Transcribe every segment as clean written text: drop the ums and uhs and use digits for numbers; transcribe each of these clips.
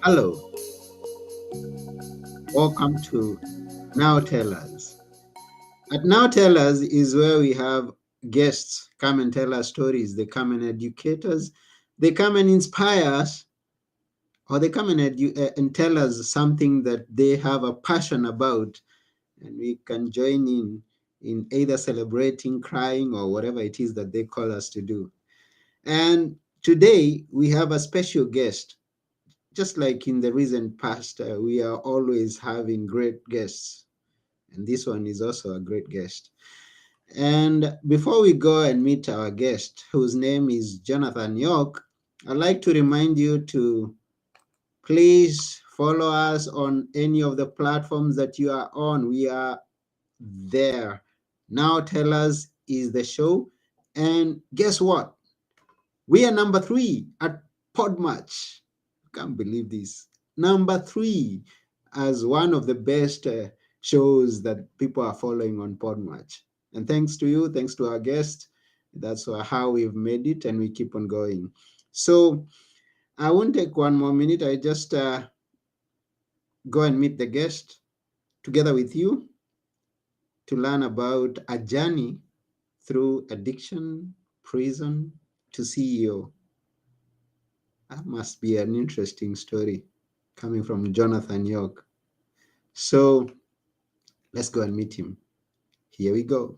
Hello, welcome to Now Tell Us. At Now Tell Us is where we have guests come and tell us stories. They come and educate us, they come and inspire us, or they come and, and tell us something that they have a passion about, and we can join in either celebrating, crying, or whatever it is that they call us to do. And today we have a special guest. Just like in the recent past, we are always having great guests. And this one is also a great guest. And before we go and meet our guest, whose name is Jonathan York, I'd like to remind you to please follow us on any of the platforms that you are on. We are there. Now Tell Us is the show. And guess what? We are number 3 at Podmatch. Can't believe this. Number 3 as one of the best shows that people are following on Podmatch. And thanks to you, thanks to our guest, that's how we've made it and we keep on going. So I won't take one more minute. I just go and meet the guest together with you to learn about a journey through addiction, prison to CEO. That must be an interesting story coming from Jonathan York. So let's go and meet him. Here we go.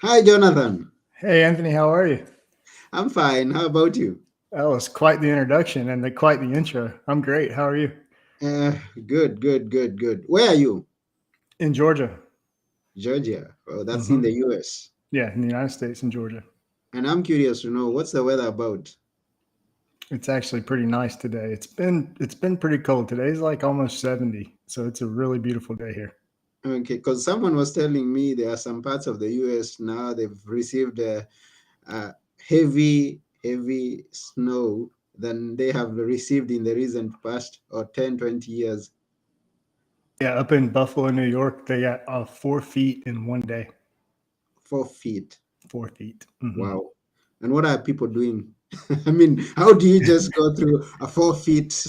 Hi, Jonathan. Hey Anthony, how are you? I'm fine. How about you? That was quite the introduction and quite the intro. I'm great. How are you? Uh, Good, good, good, good. Where are you? In Georgia. Georgia. Oh, that's in hmm the US. Yeah, in the United States, in Georgia. And I'm curious to know what's the weather about? It's actually pretty nice today. It's been pretty cold. Today's like almost 70, so it's a really beautiful day here. Okay, because someone was telling me there are some parts of the US now they've received heavy, heavy snow than they have received in the recent past or 10, 20 years. Yeah, up in Buffalo, New York, they got 4 feet in one day. 4 feet. 4 feet. Wow. And what are people doing? I mean, how do you just go through a 4 feet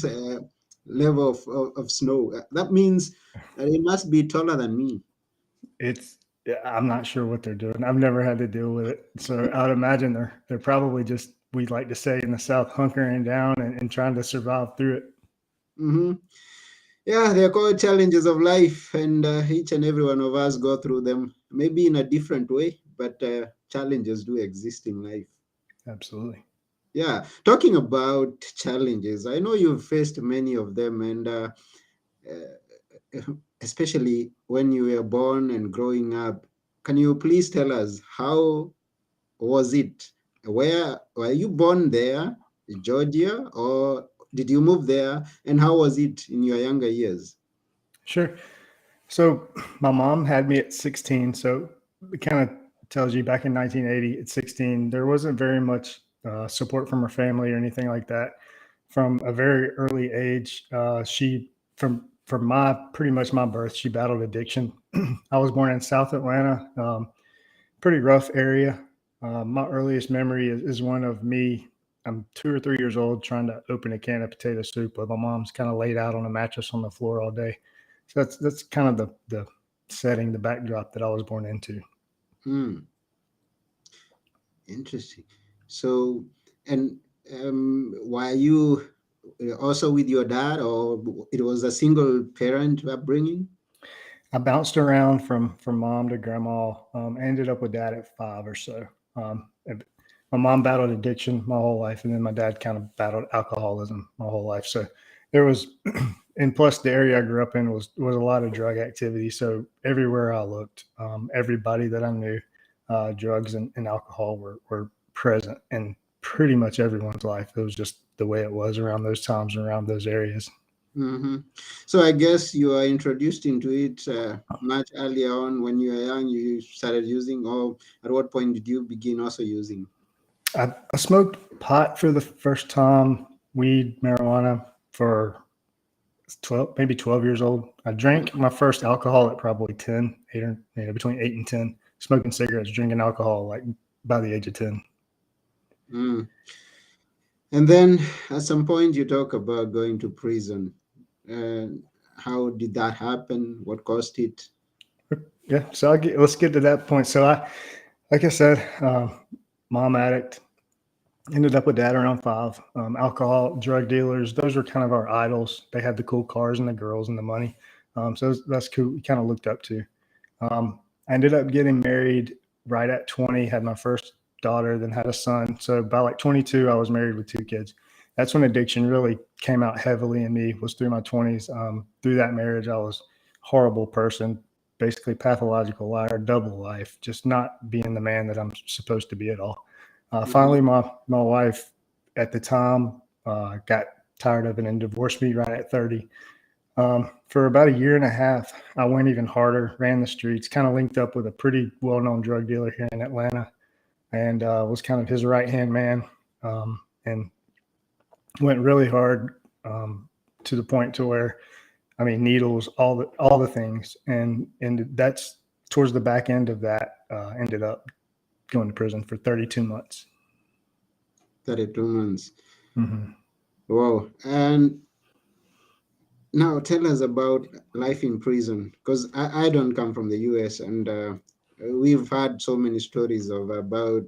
level of snow? That means that it must be taller than me. It's yeah, I'm not sure what they're doing. I've never had to deal with it, so I would imagine they're probably just, we like to say in the South, hunkering down and trying to survive through it. Hmm. Yeah, they're called challenges of life, and each and every one of us go through them, maybe in a different way, but challenges do exist in life. Absolutely. Yeah, talking about challenges, I know you've faced many of them, and especially when you were born and growing up. Can you please tell us how was it? Where were you born there, Georgia, or did you move there? And how was it in your younger years? Sure. So my mom had me at 16. So it kind of tells you back in 1980 at 16, there wasn't very much support from her family or anything like that. From a very early age, she from my pretty much my birth, she battled addiction. I was born in South Atlanta, pretty rough area. My earliest memory is one of me. I'm 2 or 3 years old, trying to open a can of potato soup, while my mom's kind of laid out on a mattress on the floor all day. So that's kind of the setting, the backdrop that I was born into. Hmm, interesting. So, and were you also with your dad, or it was a single parent upbringing? I bounced around from mom to grandma. Ended up with dad at 5 or so. My mom battled addiction my whole life, and then my dad kind of battled alcoholism my whole life. So there was, and plus the area I grew up in was a lot of drug activity. So everywhere I looked, everybody that I knew, drugs and alcohol were present in pretty much everyone's life. It was just the way it was around those times and around those areas. Hmm. So I guess you are introduced into it much earlier on when you were young. You started using, or at what point did you begin also using? I smoked pot for the first time, weed, marijuana for 12, maybe 12 years old. I drank my first alcohol at probably 10, 8 or between 8 and 10. Smoking cigarettes, drinking alcohol like by the age of 10. Mm. And then at some point you talk about going to prison. Uh, how did that happen? What caused it? Yeah, so let's get to that point. So like I said, mom addict, ended up with dad around 5. Alcohol, drug dealers, those were kind of our idols. They had the cool cars and the girls and the money. So that's cool. We kind of looked up to. I ended up getting married right at 20, had my first daughter, then had a son. So by like 22, I was married with 2 kids. That's when addiction really came out heavily in me, was through my 20s. Through that marriage, I was a horrible person, basically pathological liar, double life, just not being the man that I'm supposed to be at all. Mhm. Finally, my wife at the time got tired of it and divorced me right at 30. For about a year and a half, I went even harder, ran the streets, kind of linked up with a pretty well known drug dealer here in Atlanta, and was kind of his right hand man, and went really hard, to the point to where, I mean, needles, all the things, and that's towards the back end of that. Ended up going to prison for 32 months. 32 months. Mm-hmm. Wow. And now tell us about life in prison, because I don't come from the US, and we've had so many stories of about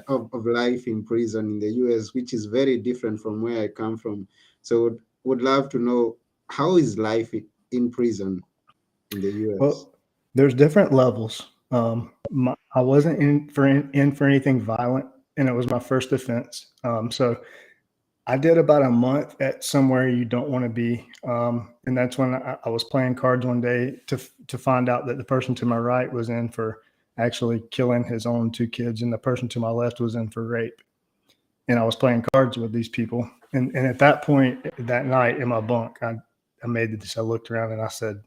of life in prison in the US, which is very different from where I come from. So would love to know, how is life in prison in the US? Well, there's different levels. I wasn't in for anything violent, and it was my first offense. So I did about a month at somewhere you don't want to be, and that's when I was playing cards one day to find out that the person to my right was in for actually killing his own 2 kids, and the person to my left was in for rape. And I was playing cards with these people, and at that point that night in my bunk, I made the decision. I looked around and I said,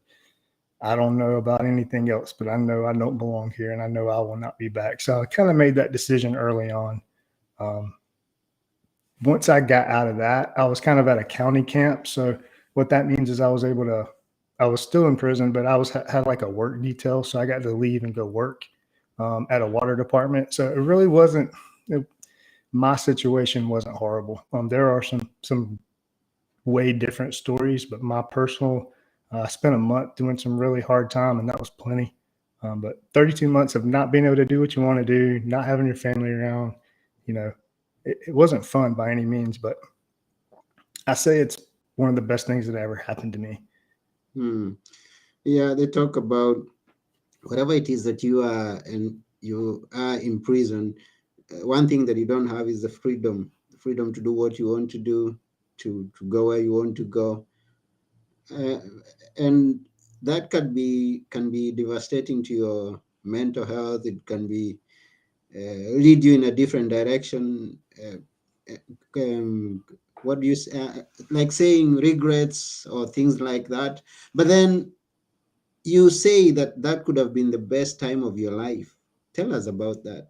I don't know about anything else, but I know I don't belong here, and I know I will not be back. So I kind of made that decision early on. Um, Once I got out of that, I was kind of at a county camp. So what that means is I was still in prison, but I was had like a work detail, so I got to leave and go work at a water department. So it really wasn't. It, my situation wasn't horrible. There are some way different stories, but my personal, I spent a month doing some really hard time, and that was plenty. But 32 months of not being able to do what you want to do, not having your family around, you know, it wasn't fun by any means, but I say it's one of the best things that ever happened to me. Hmm. Yeah, they talk about whatever it is that you are in prison. One thing that you don't have is the freedom to do what you want to do, to go where you want to go, uh, and that can be devastating to your mental health. It can be lead you in a different direction. What do you like saying, regrets or things like that? But then you say that that could have been the best time of your life. Tell us about that.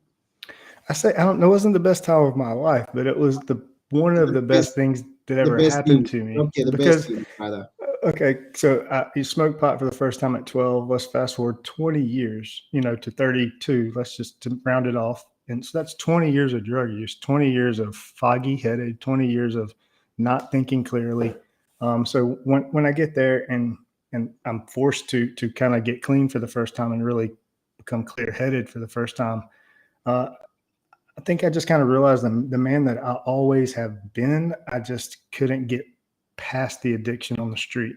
I say I don't know, it wasn't the best time of my life, but it was the one of The the best, best things that the ever best happened thing. to me Okay, the best because thing, rather. okay, so you smoked pot for the first time at 12. Let's fast forward 20 years, to 32. Let's just to round it off. And so that's 20 years of drug use, 20 years of foggy headed, 20 years of not thinking clearly. So when I get there and I'm forced to kind of get clean for the first time and really become clear headed for the first time, uh, I think I just kind of realized the man that I always have been. I just couldn't get past the addiction on the street.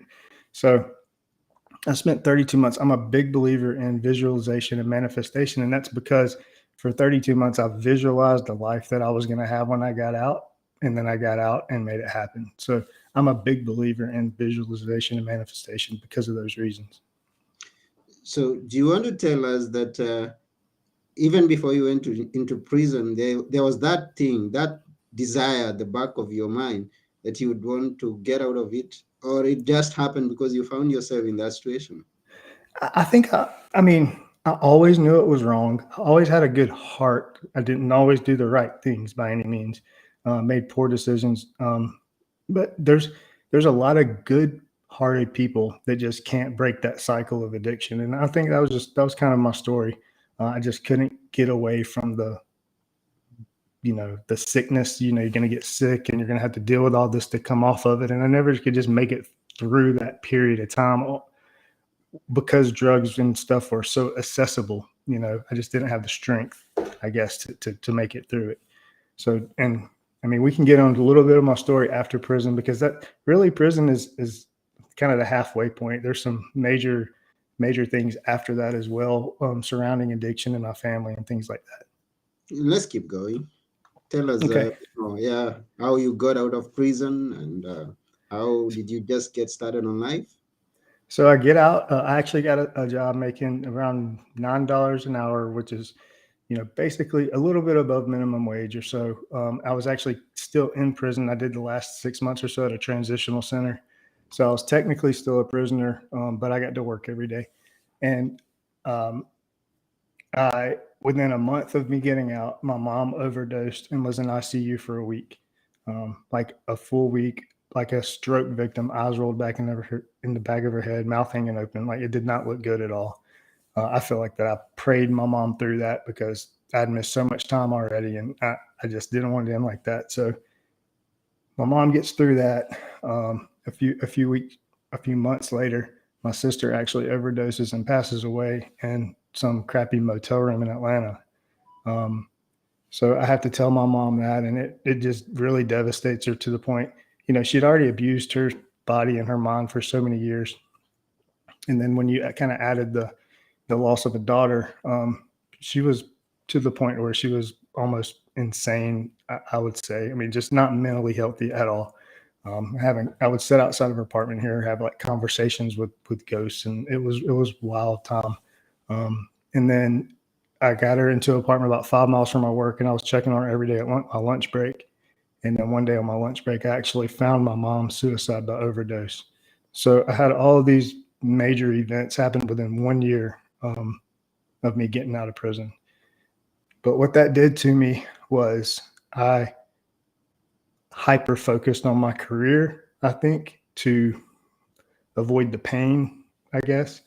So I spent 32 months. I'm a big believer in visualization and manifestation. And that's because for 32 months, I visualized the life that I was going to have when I got out. And then I got out and made it happen. So I'm a big believer in visualization and manifestation because of those reasons. So, do you want to tell us that even before you went into prison, there was that thing, that desire at the back of your mind that you would want to get out of it? or it just happened because you found yourself in that situation? I think I mean, I always knew it was wrong. I always had a good heart. I didn't always do the right things by any means. Made poor decisions. But there's a lot of good hearted people that just can't break that cycle of addiction. And I think that was kind of my story. I just couldn't get away from the sickness. You're going to get sick and you're going to have to deal with all this to come off of it. And I never could just make it through that period of time because drugs and stuff were so accessible. I just didn't have the strength, I guess, to make it through it. So, and I mean, we can get on a little bit of my story after prison, because that really prison is kind of the halfway point. There's some major things after that as well, surrounding addiction in my family and things like that. Let's keep going. Tell us, Okay. yeah, how you got out of prison, and how did you just get started on life? So I get out. I actually got a job making around $9 an hour, which is, basically a little bit above minimum wage or so. I was actually still in prison. I did the last 6 months or so at a transitional center. So I was technically still a prisoner, but I got to work every day. And um, within a month of me getting out, my mom overdosed and was in ICU for a week, like a full week, like a stroke victim, eyes rolled back in the back of her head, mouth hanging open. Like, it did not look good at all. I feel like that I prayed my mom through that because I'd missed so much time already, and I just didn't want to end like that. So my mom gets through that. A few months later, my sister actually overdoses and passes away in some crappy motel room in Atlanta. Um, so I have to tell my mom that, and it just really devastates her to the point. She'd already abused her body and her mind for so many years, and then when you kind of added the loss of a daughter, she was to the point where she was almost insane. I would say, I mean, just not mentally healthy at all. I would sit outside of her apartment here, have like conversations with ghosts, and it was wild time. And then I got her into an apartment about 5 miles from my work, and I was checking on her every day at my lunch break. And then one day on my lunch break, I actually found my mom's suicide by overdose. So I had all of these major events happen within 1 year, of me getting out of prison. But what that did to me was I hyper focused on my career, I think, to avoid the pain, I guess.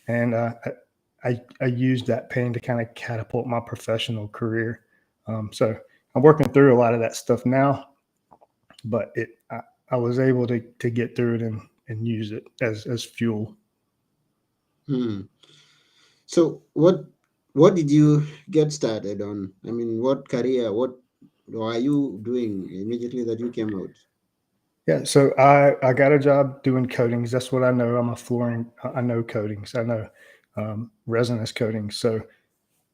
And I used that pain to kind of catapult my professional career. So I'm working through a lot of that stuff now, but I was able to get through it and use it as fuel. Hmm. So what did you get started on? I mean, what career, what are you doing immediately that you came out? Yeah, so I got a job doing coatings. That's what I know. I'm a flooring. I know coatings. I know resinous coatings. So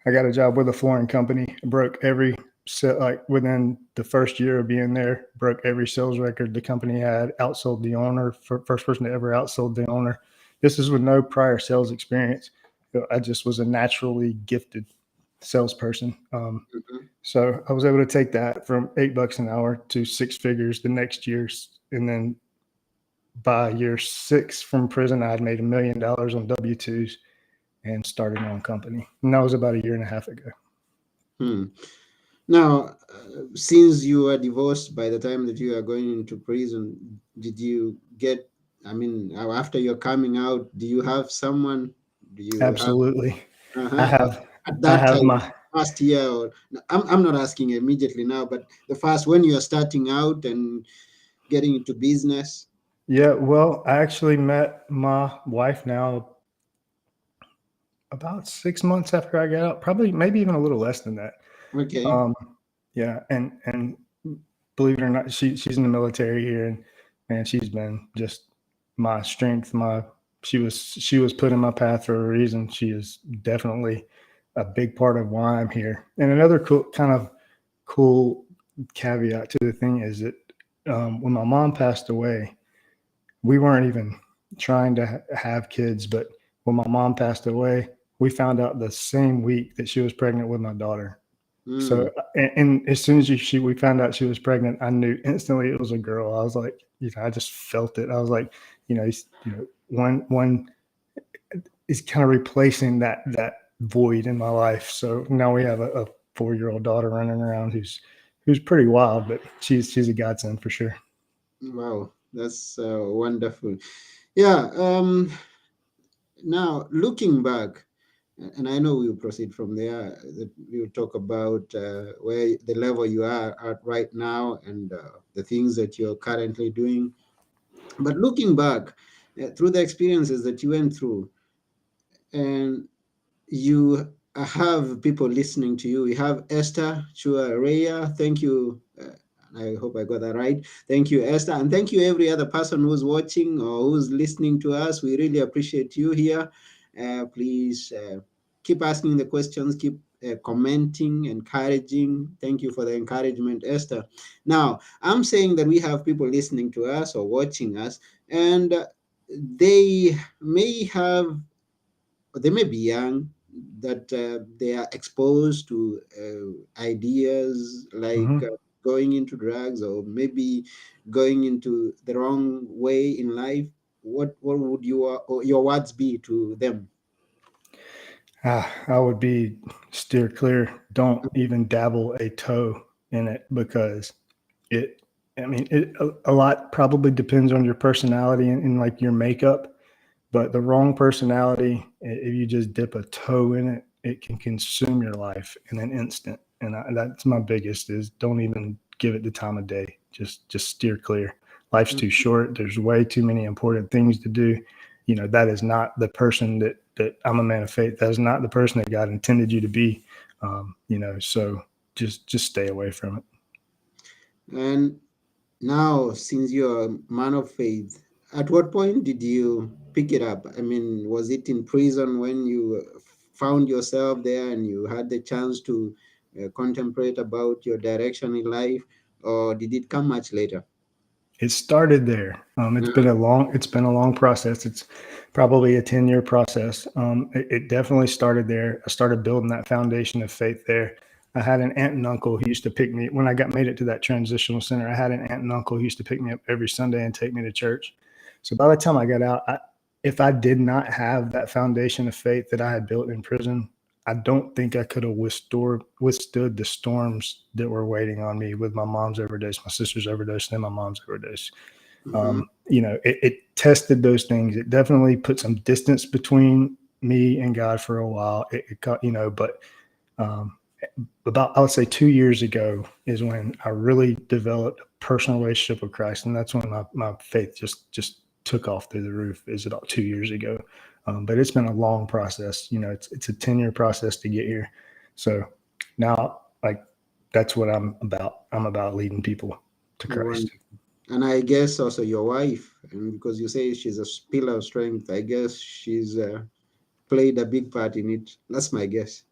I got a job with a flooring company. Broke every set, like within the first year of being there. Broke every sales record the company had. Outsold the owner. First person to ever outsold the owner. This is with no prior sales experience. I just was a naturally gifted salesperson. Mhm. So I was able to take that from $8 an hour to six figures the next year, and then by year six from prison, I had made $1 million on W-2s and started my own company. And that was about a year and a half ago. Hmm. Now, since you were divorced by the time that you are going into prison, did you get, I mean, after you're coming out, do you have someone? Do you have, Absolutely. I uh-huh, have at I that have time, my last year, or I'm not asking immediately now, but the first, when you're starting out and getting into business? yeah, well, I actually met my wife now about 6 months after I got out, probably maybe even a little less than that. Okay. Um, yeah, and believe it or not, she's in the military here, and man, she's been just my strength. She was put in my path for a reason. She is definitely a big part of why I'm here. And another cool caveat to the thing is that when my mom passed away, we weren't even trying to have kids, but when my mom passed away, we found out the same week that she was pregnant with my daughter. So, and as soon as we found out she was pregnant, I knew instantly it was a girl. I was like, I just felt it. I was like, one is kind of replacing that void in my life. So now we have a 4-year-old daughter running around who's pretty wild, but she's a godsend for sure. Wow, that's wonderful. Yeah. Now, looking back, and I know we'll proceed from there, that we'll talk about where the level you are at right now and the things that you're currently doing. But looking back through the experiences that you went through, and you have people listening to you. We have Esther Chuareya. Thank you. I hope I got that right. Thank you, Esther. And thank you, every other person who's watching or who's listening to us. We really appreciate you here. Please keep asking the questions, keep commenting, encouraging. Thank you for the encouragement, Esther. Now, I'm saying that we have people listening to us or watching us, and they may have they may be young, that they are exposed to ideas like Mm-hmm. going into drugs or maybe going into the wrong way in life. What would your words be to them? I would be steer clear. Don't even dabble a toe in it because it. I mean, a lot probably depends on your personality and like your makeup. But the wrong personality, if you just dip a toe in it, it can consume your life in an instant. And that's my biggest is don't even give it the time of day. Just steer clear. Life's too short. There's way too many important things to do. That is not the person that I'm a man of faith. That is not the person that God intended you to be. So just stay away from it. And now, since you're a man of faith, at what point did you pick it up? I mean, was it in prison when you found yourself there and you had the chance to contemplate about your direction in life, or did it come much later? It started there. It's been a long process. It's probably a 10-year process. It definitely started there. I started building that foundation of faith there. I had an aunt and uncle who used to pick me when I got made it to that transitional center. I had an aunt and uncle who used to pick me up every Sunday and take me to church. So by the time I got out, if I did not have that foundation of faith that I had built in prison, I don't think I could have withstood the storms that were waiting on me with my mom's overdose, my sister's overdose, and then my mom's overdose. Mm-hmm. It tested those things. It definitely put some distance between me and God for a while. But um, about, I would say 2 years ago is when I really developed a personal relationship with Christ. And that's when my faith just took off through the roof, is about 2 years ago. But it's been a long process. It's a 10-year process to get here. So now, like, that's what I'm about. I'm about leading people to One, Christ. and I guess also your wife, and because you say she's a pillar of strength, I guess she's played a big part in it. That's my guess.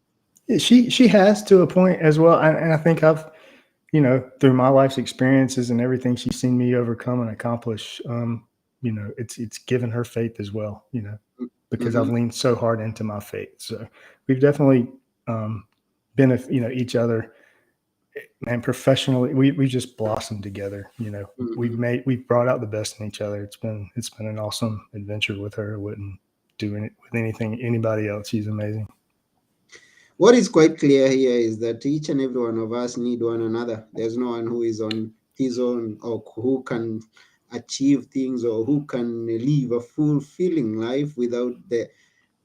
Yeah, she has to a point as well, and I think I've through my life's experiences and everything she's seen me overcome and accomplish. It's given her faith as well. Because Mm-hmm. I've leaned so hard into my faith. So we've definitely been each other, and professionally we just blossomed together. We've brought out the best in each other. It's been an awesome adventure with her. I wouldn't do it with anything anybody else. She's amazing. What is quite clear here is that each and every one of us need one another. There's no one who is on his own or who can achieve things or who can live a fulfilling life without the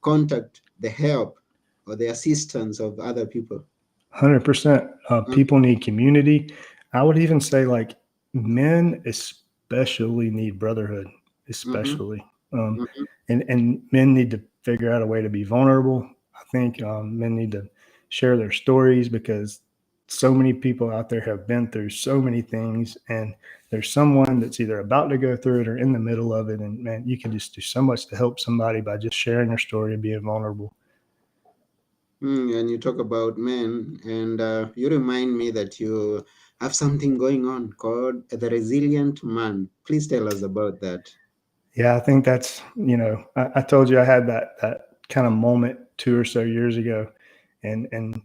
contact, the help, or the assistance of other people. 100%. Mm, People need community. I would even say like men especially need brotherhood, mhm, especially. mhm. And men need to figure out a way to be vulnerable. I think men need to share their stories because so many people out there have been through so many things, and there's someone that's either about to go through it or in the middle of it. And man, you can just do so much to help somebody by just sharing your story and being vulnerable. And you talk about men, and you remind me that you have something going on called the Resilient Man. Please tell us about that. Yeah, I think that's, I told you I had that kind of moment 2 or so years ago. And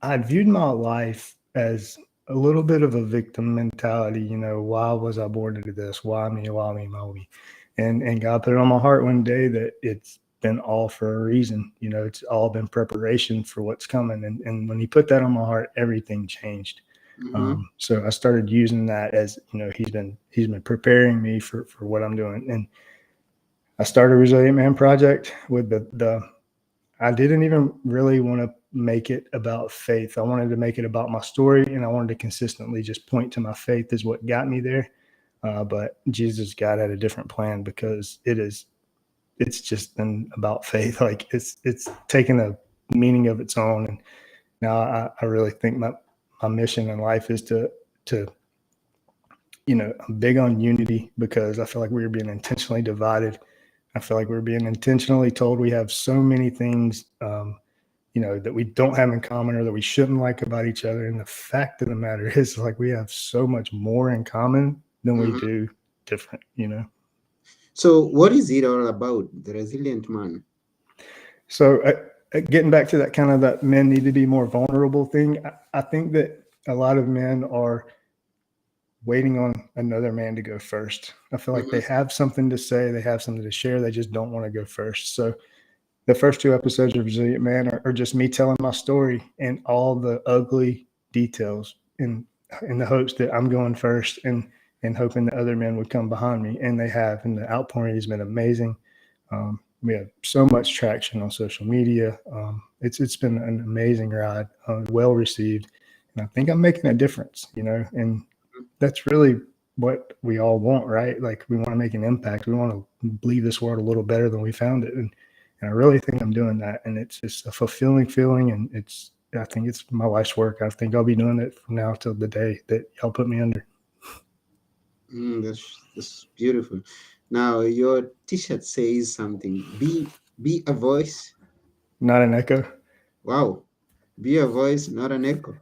I viewed my life as a little bit of a victim mentality. Why was I born into this? Why me? Why me? Why me? And God put it on my heart one day that it's been all for a reason. It's all been preparation for what's coming. And when He put that on my heart, everything changed. Mm-hmm. So I started using that as He's been preparing me for what I'm doing. And I started Resilient Man Project with the I didn't even really want to make it about faith. I wanted to make it about my story, and I wanted to consistently just point to my faith as what got me there. But Jesus, God had a different plan, because it's just been about faith. Like it's taken a meaning of its own. And now I really think my mission in life is to I'm big on unity, because I feel like we are being intentionally divided. I feel like we're being intentionally told we have so many things that we don't have in common, or that we shouldn't like about each other. And the fact of the matter is, like, we have so much more in common than we Mm-hmm. do different. So, what is it all about, the resilient man? So getting back to that kind of that men need to be more vulnerable thing, I think that a lot of men are waiting on another man to go first. I feel like Mm-hmm. they have something to say, they have something to share, they just don't want to go first. So the first two episodes of Resilient Man are just me telling my story and all the ugly details, in the hopes that I'm going first, and hoping that other men would come behind me, and they have. And the outpouring has been amazing. We have so much traction on social media. It's been an amazing ride, well received, and I think I'm making a difference. And that's really what we all want, right? Like, we want to make an impact. We want to leave this world a little better than we found it. And I really think I'm doing that. And it's just a fulfilling feeling. And I think it's my life's work. I think I'll be doing it from now till the day that y'all put me under. That's beautiful. Now, your T-shirt says something. Be a voice. Not an echo. Wow, be a voice, not an echo.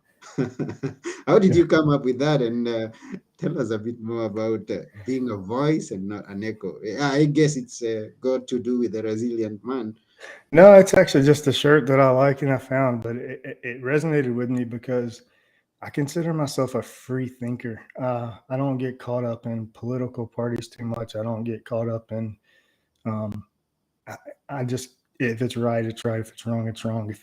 How did Yeah. you come up with that? And tell us a bit more about being a voice and not an echo. Yeah, I guess it's got to do with the resilient man. No, it's actually just a shirt that I like and I found, but it resonated with me because I consider myself a free thinker. I don't get caught up in political parties too much. I don't get caught up in um, I, I just, if it's right, it's right. If it's wrong, it's wrong.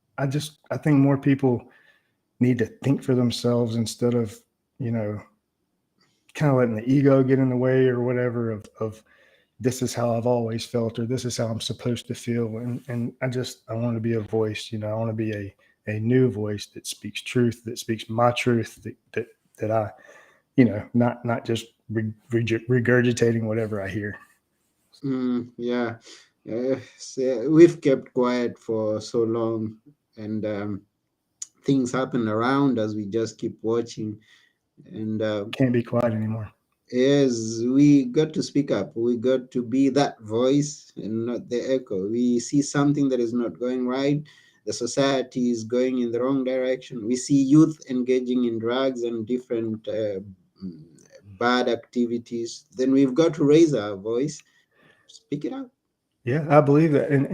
I think more people need to think for themselves, instead of, you know, kind of letting the ego get in the way or whatever of this is how I've always felt, or this is how I'm supposed to feel. And I want to be a voice. I want to be a new voice that speaks truth, that speaks my truth, that I, not just regurgitating whatever I hear. Yeah, we've kept quiet for so long, and things happen around us. We just keep watching, and Can't be quiet anymore. yes, we got to speak up. We got to be that voice and not the echo. We see something that is not going right. The society is going in the wrong direction. We see youth engaging in drugs and different mm, bad activities. Then we've got to raise our voice, speak it out. Yeah, I believe that. And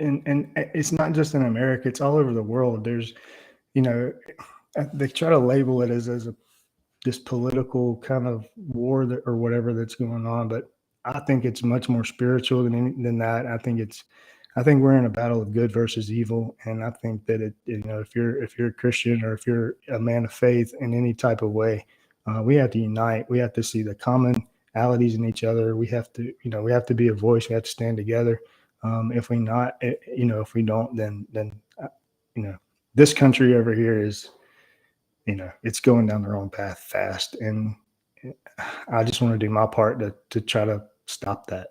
and it's not just in America, it's all over the world. There's, you know, they try to label it as a this political kind of war that, or whatever, that's going on, but I think it's much more spiritual than that. I think we're in a battle of good versus evil, and I think that if you're a Christian, or if you're a man of faith in any type of way, we have to unite. We have to see the commonalities in each other. We have to be a voice. We have to stand together. If we not, if we don't, then you know, this country over here is, it's going down the wrong path fast, and I just want to do my part to try to stop that.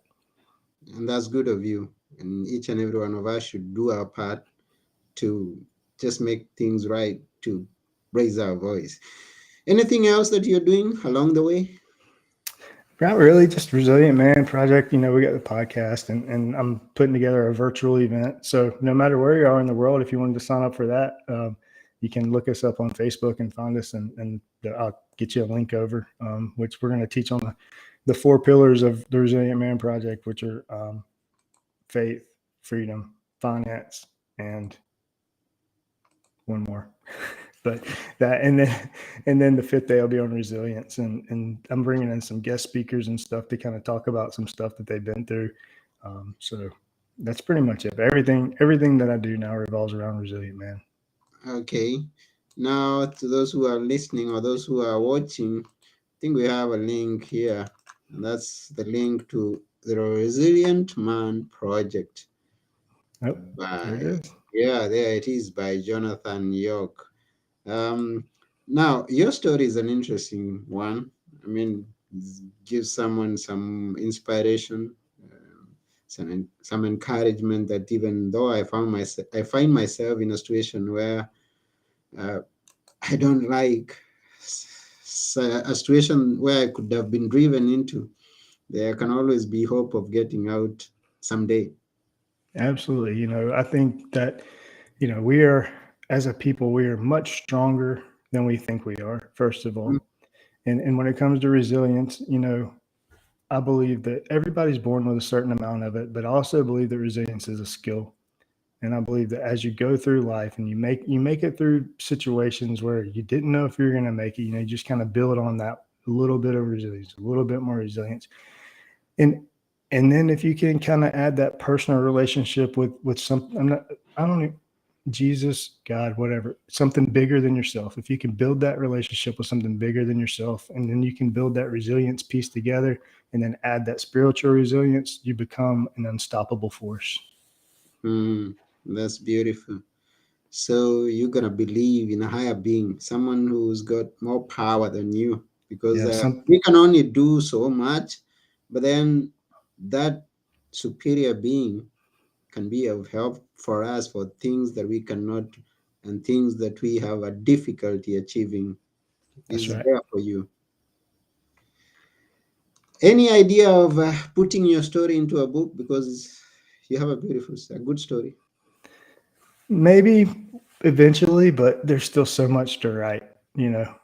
And that's good of you. And each and every one of us should do our part to just make things right, to raise our voice. Anything else that you're doing along the way? Not really, just Resilient Man Project. We got the podcast, and I'm putting together a virtual event. So no matter where you are in the world, if you wanted to sign up for that, you can look us up on Facebook and find us, and I'll get you a link over, which we're going to teach on the four pillars of the Resilient Man Project, which are faith, freedom, finance, and one more. But that, and then the fifth day I'll be on resilience, and I'm bringing in some guest speakers and stuff to kind of talk about some stuff that they've been through. So that's pretty much it. Everything that I do now revolves around resilient man. Okay. Now, to those who are listening or those who are watching, I think we have a link here, and that's the link to the Resilient Man Project Oh, there it by, is. yeah, there it is by Jonathan York. Um, Now, your story is an interesting one. I mean, give someone some inspiration, some encouragement that even though I find myself in a situation where uh, I don't like a situation where I could have been driven into. There can always be hope of getting out someday. Absolutely. I think that, we are, as a people, we are much stronger than we think we are, first of Mm, all. And when it comes to resilience, I believe that everybody's born with a certain amount of it, but I also believe that resilience is a skill. And I believe that as you go through life and you make it through situations where you didn't know if you were going to make it, you just kind of build on that little bit of resilience, a little bit more resilience. And and then if you can kind of add that personal relationship with some, I don't know, Jesus, God, whatever, something bigger than yourself. If you can build that relationship with something bigger than yourself, and then you can build that resilience piece together, and then add that spiritual resilience, you become an unstoppable force. mm, that's beautiful. So you're gonna believe in a higher being, someone who's got more power than you, because Yeah, some we can only do so much, but then that superior being can be of help for us for things that we cannot and things that we have a difficulty achieving. that's Is right. there for you. Any idea of putting your story into a book, because you have a good story? Maybe eventually, but there's still so much to write. You know,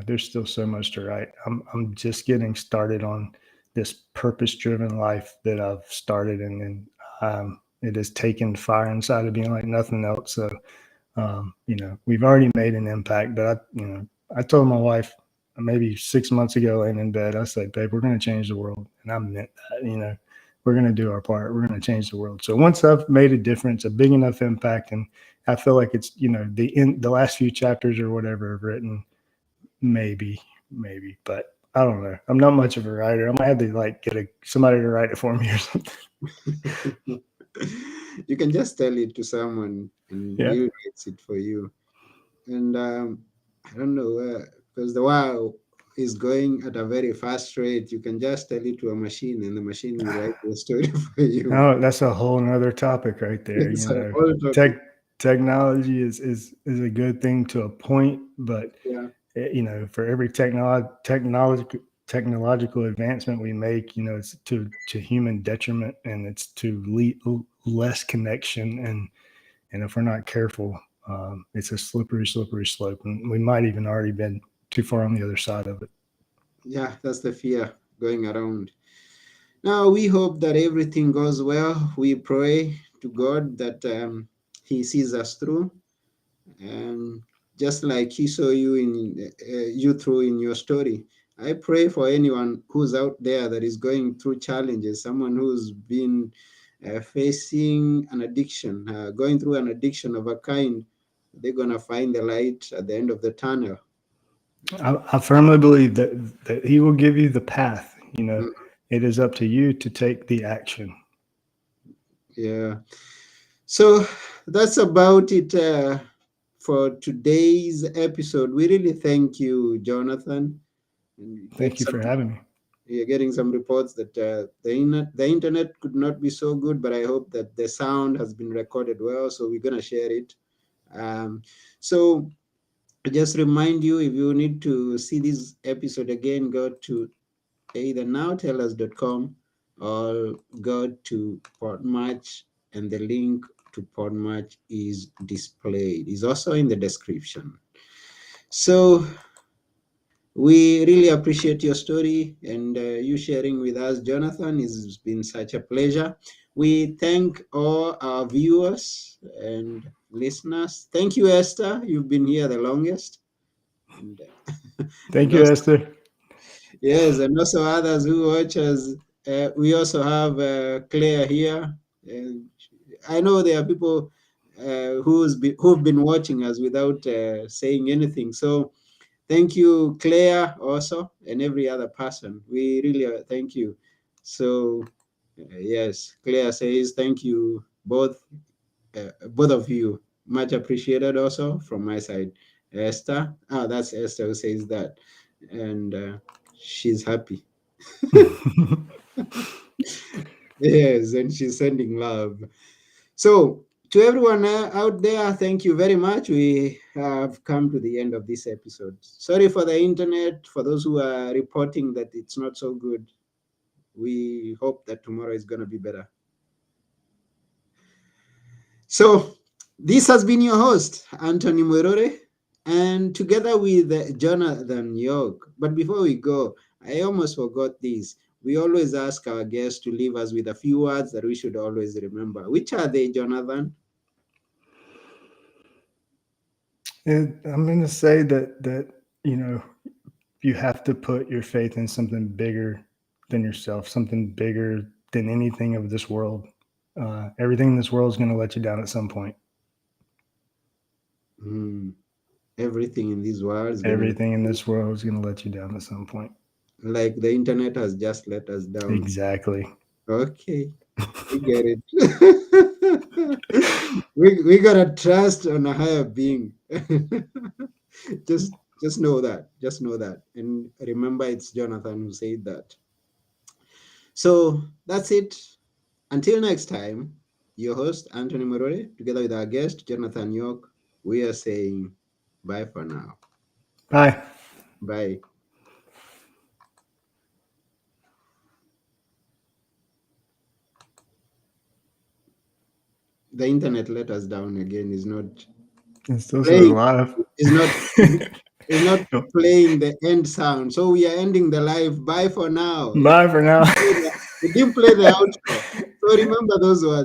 there's still so much to write. I'm just getting started on this purpose-driven life that I've started, and it has taken fire inside of me like nothing else. So, we've already made an impact. But I told my wife maybe 6 months ago, laying in bed, I said, "Babe, we're going to change the world," and I meant that. We're going to do our part. We're going to change the world. So once I've made a difference, a big enough impact, and I feel like it's the last few chapters or whatever I've written, maybe, but I don't know. I'm not much of a writer. I might have to like get somebody to write it for me or something. You can just tell it to someone and Yeah, he writes it for you. And I don't know, because the world is going at a very fast rate. You can just tell it to a machine and the machine will write the story for you. oh, that's a whole nother topic right there. It's a whole Tech topic. technology is a good thing to a point, but Yeah. for every technological advancement we make, it's to human detriment, and it's to less connection, and if we're not careful, it's a slippery slope, and we might even already been too far on the other side of it. Yeah, that's the fear going around. Now, we hope that everything goes well. We pray to God that He sees us through, and just like He saw you you through in your story. I pray for anyone who's out there that is going through challenges, someone who's been facing an addiction, going through an addiction of a kind. They're gonna find the light at the end of the tunnel. I firmly believe that He will give you the path. Mm, It is up to you to take the action. yeah. So that's about it for today's episode. We really thank you, Jonathan. And Thank you for having me. we are getting some reports that the internet could not be so good, but I hope that the sound has been recorded well. So we're gonna share it. Um, so I just remind you, if you need to see this episode again, go to either nowtellus.com or go to Podmatch, and the link to Podmatch is displayed. It's also in the description. So we really appreciate your story and you sharing with us, Jonathan. It's been such a pleasure. We thank all our viewers and listeners. Thank you, Esther. You've been here the longest. And, Thank and you, also, Esther. yes, and also others who watch us. We also have Claire here. And I know there are people who've been watching us without saying anything. So thank you, Claire, also, and every other person. We really thank you. So, yes, Claire says thank you, both of you. Much appreciated also from my side. Esther, that's Esther who says that. And she's happy. Yes, and she's sending love. So, to everyone out there, thank you very much. We have come to the end of this episode. Sorry for the internet, for those who are reporting that it's not so good. We hope that tomorrow is going to be better. So, this has been your host, Anthony Mwerore, and together with Jonathan York. But before we go, I almost forgot this. We always ask our guests to leave us with a few words that we should always remember. Which are they, Jonathan? I'm going to say that you have to put your faith in something bigger than yourself, something bigger than anything of this world. Everything in this world is going to let you down at some point. Everything in this world is going to, Everything in this world is going to let you down at some point. like the internet has just let us down. Exactly. Okay, we get it. we gotta trust on a higher being. just know that. Just know that. And remember it's Jonathan who said that. So that's it. Until next time, your host Anthony Morore, together with our guest Jonathan York, we are saying bye for now. Bye. Bye. The internet let us down again. Is not It still says playing. live. Is not is not playing the end sound. So we are ending the live. Bye for now. Bye for now. We didn't play the outro. So remember those words.